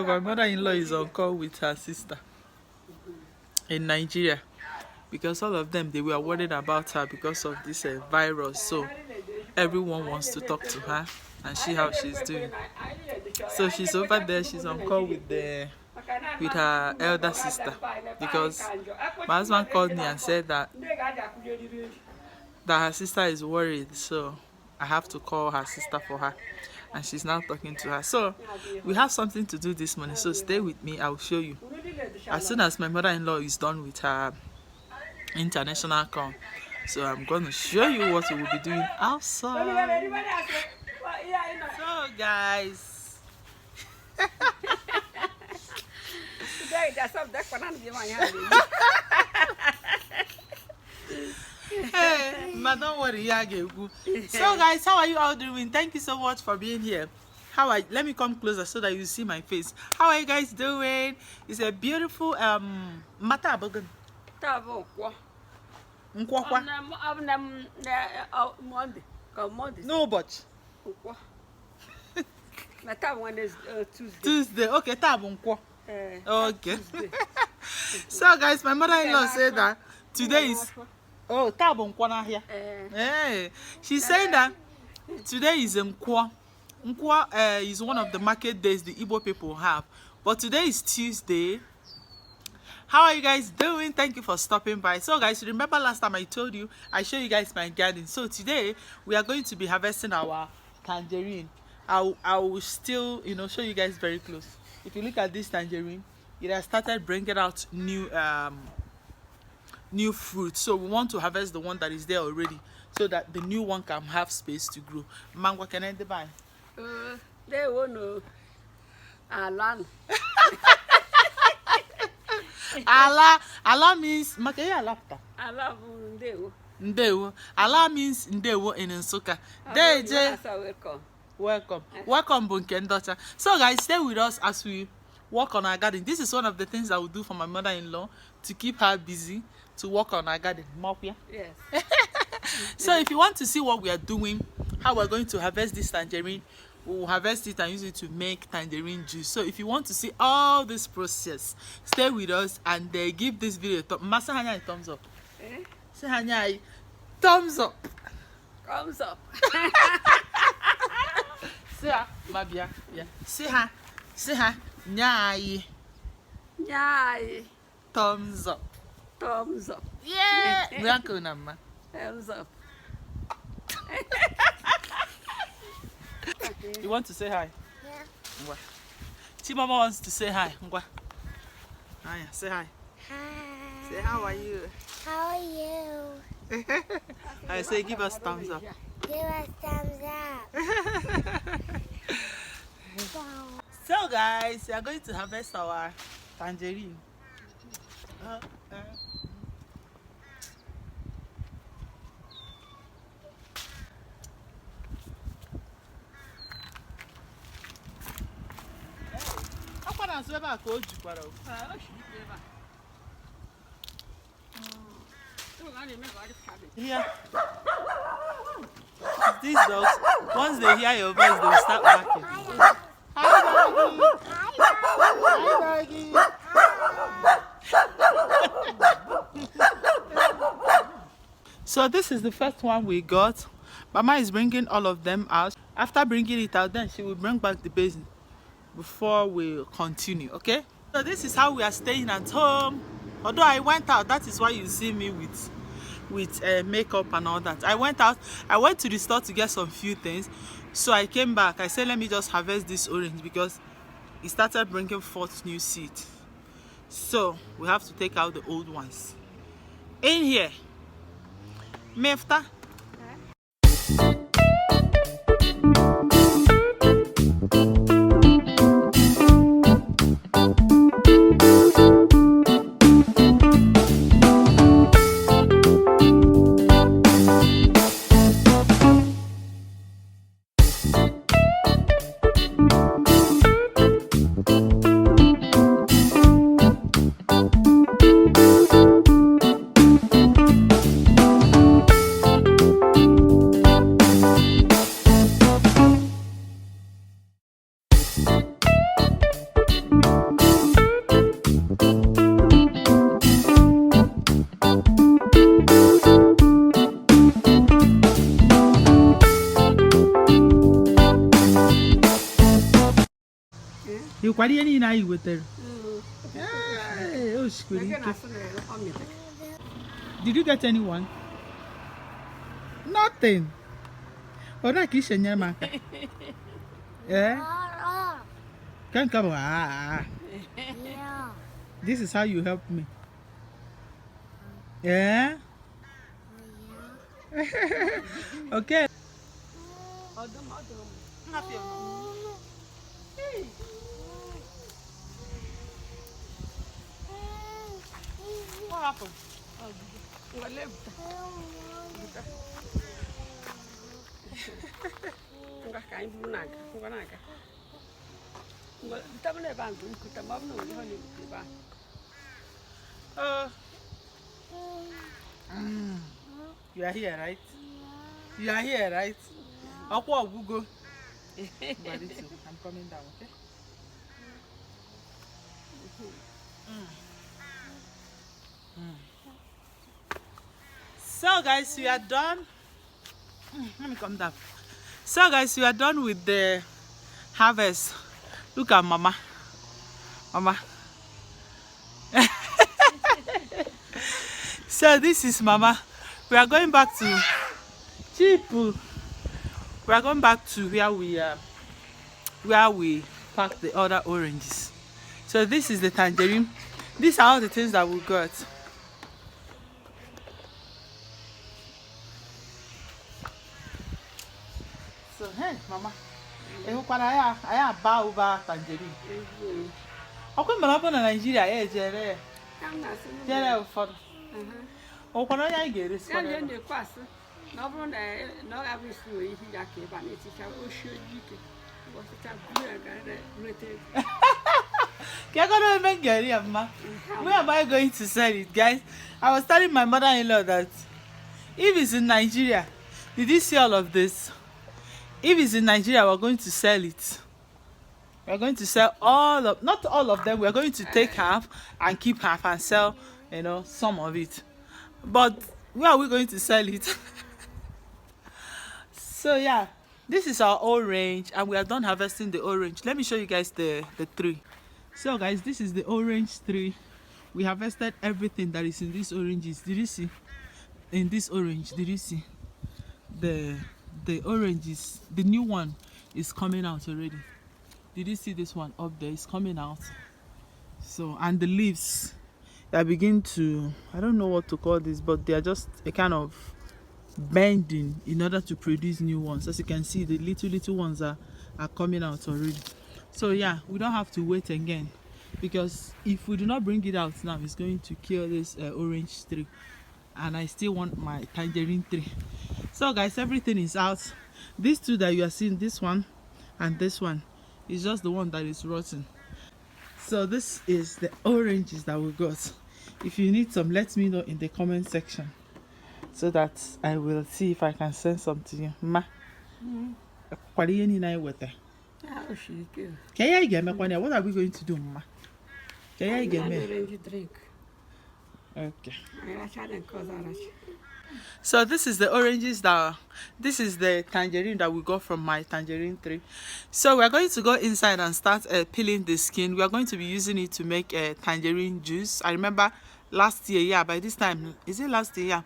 my mother-in-law is on call with her sister in Nigeria because all of them, they were worried about her because of this virus. So everyone wants to talk to her and see how she's doing. So she's over there. She's on call with her elder sister because my husband called me and said that her sister is worried. So I have to call her sister for her, and she's now talking to her. So we have something to do this morning, so stay with me. I'll show you as soon as my mother-in-law is done with her international call. So I'm going to show you what we will be doing outside. So guys, hey, don't worry. So guys, how are you all doing? Thank you so much for being here. Let me come closer so that you see my face. How are you guys doing? It's a beautiful mata abogan. No, but Tuesday. Okay, okay. So guys, my mother-in-law said that today is here. Hey, she's saying that today is Nkwa. Nkwa is one of the market days the Igbo people have, but today is Tuesday. How are you guys doing? Thank you for stopping by. So guys, remember last time I told you I showed you guys my garden. So today we are going to be harvesting our tangerine. I will still, show you guys very close. If you look at this tangerine, it has started bringing out new fruit. So we want to harvest the one that is there already, so that the new one can have space to grow. Mango, can I buy? They won't know. Alan. Allah means makaya lapta. Allah ndewo. Ndewo. Allah means ndewo in Nsukka. Welcome Bunkendocha. So guys, stay with us as we work on our garden. This is one of the things I will do for my mother-in-law to keep her busy, to work on our garden. Yes. So if you want to see what we are doing, how we're going to harvest this tangerine, we will harvest it and use it to make tangerine juice. So if you want to see all this process, stay with us and give this video a thumbs up. Say Hanyai, thumbs up. Thumbs up. Say ha, Mabia. Yeah. Say ha, nyai. Nyai. Thumbs up. Thumbs up. Yeah. Thumbs up. You want to say hi? Yeah. Chimama wants to say hi. Aya, say hi. Hi. Say how are you? How are you? I say give us thumbs up. Give us thumbs up. So guys, we are going to harvest our tangerine. Yeah. These dogs, once they hear your voice, they will start barking. Hi, doggy. Hi, doggy. So this is the first one we got. Mama is bringing all of them out. After bringing it out, then she will bring back the basin before we continue. Okay, so this is how we are staying at home. Although I went out, that is why you see me with makeup and all that. I went out, I went to the store to get some few things, so I came back. I said let me just harvest this orange because it started bringing forth new seeds, so we have to take out the old ones. In here Mefta. What do you need now with her? Oh, did you get anyone? Nothing. Oh, that kitchen, yeah, man. Yeah? Can't come. Yeah. This is how you help me. Yeah? Okay. What happened? You are here, right? You are here, right? I'll go. I'm coming down, okay? So guys, we are done. Let me come down. So guys, we are done with the harvest. Look at Mama. Mama. So this is Mama. We are going back to Chipu. We are going back to where we packed the other oranges. So this is the tangerine. These are all the things that we got. So hey, Mama. I buy over tangerine. Okay, Mama, na Nigeria, Jere. Jere for. Oh, when I get it, where am I going to sell it, guys? I was telling my mother-in-law that if it's in Nigeria, did you see all of this? If it's in Nigeria, we're going to sell it. We're going to sell not all of them. We're going to take half and keep half and sell, some of it. But where are we going to sell it? So yeah, this is our orange, and we are done harvesting the orange. Let me show you guys the tree. So guys, this is the orange tree. We harvested everything that is in these oranges. Did you see? In this orange, did you see? The oranges, the new one is coming out already. Did you see this one up there? It's coming out. So, and the leaves, they begin to, I don't know what to call this, but they are just a kind of bending in order to produce new ones. As you can see, the little ones are coming out already. So yeah, we don't have to wait again, because if we do not bring it out now, it's going to kill this orange tree, and I still want my tangerine tree. So guys, everything is out. These two that you are seeing, this one and this one, is just the one that is rotten. So this is the oranges that we got. If you need some, let me know in the comment section, so that I will see if I can send some to you. Ma, what are you doing with it? Can you get me? What are we going to do, Ma? Can you get me? Drink. Okay. So this is the oranges this is the tangerine that we got from my tangerine tree. So we are going to go inside and start peeling the skin. We are going to be using it to make a tangerine juice. I remember last year, yeah, by this time, is it last year?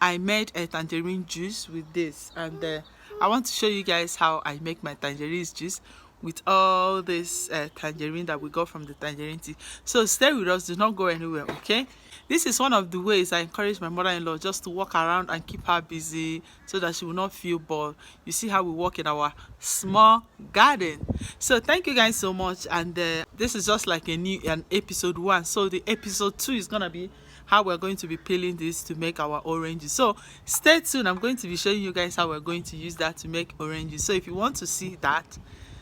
I made a tangerine juice with this, and I want to show you guys how I make my tangerine juice with all this tangerine that we got from the tangerine tea. So stay with us, do not go anywhere, okay? This is one of the ways I encourage my mother-in-law just to walk around and keep her busy, so that she will not feel bored. You see how we walk in our small garden. So thank you guys so much, and this is just like an episode 1. So the episode 2 is gonna be how we're going to be peeling this to make our oranges. So stay tuned. I'm going to be showing you guys how we're going to use that to make oranges. So if you want to see that,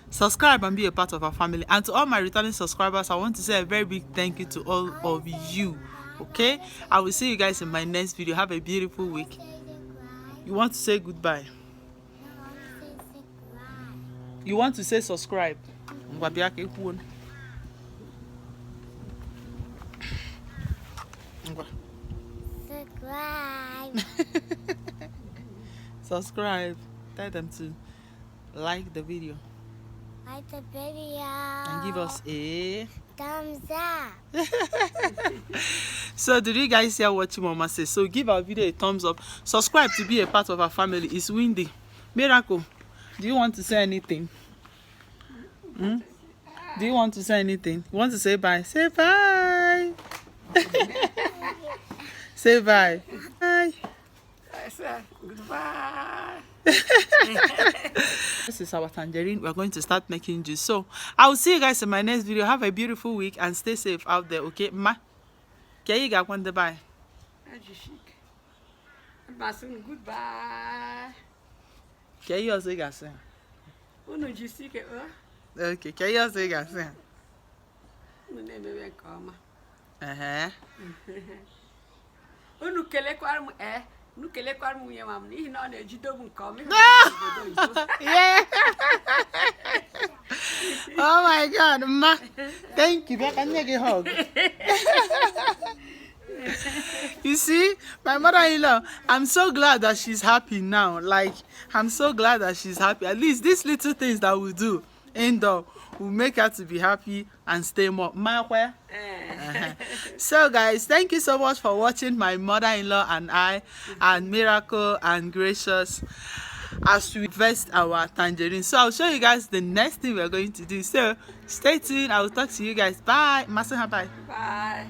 subscribe and be a part of our family. And to all my returning subscribers, I want to say a very big thank you to all of you. Okay, I will see you guys in my next video. Have a beautiful week. You want to say goodbye? You want to say subscribe? Subscribe. Subscribe. Tell them to like the video. like the video. And give us a thumbs up. So did you guys hear what your mama says? So give our video a thumbs up. Subscribe to be a part of our family. It's windy. Miracle, do you want to say anything? Do you want to say anything? You want to say bye? Say bye. Say bye. Bye. I said goodbye. This is our tangerine. We're going to start making juice. So I'll see you guys in my next video. Have a beautiful week and stay safe out there, okay? Ma, can you get one to buy? Goodbye. Can you also get some? Okay, can you also get some? Yeah. Oh my God, Ma. Thank you. Can you get a hug? You see, my mother-in-law, I'm so glad that she's happy now. Like, I'm so glad that she's happy. At least these little things that we do indoor will make her to be happy and stay more. So guys, thank you so much for watching my mother-in-law and I and Miracle and Gracious as we invest our tangerine. So I'll show you guys the next thing we're going to do. So stay tuned. I will talk to you guys. Bye. Masaha, bye. Bye.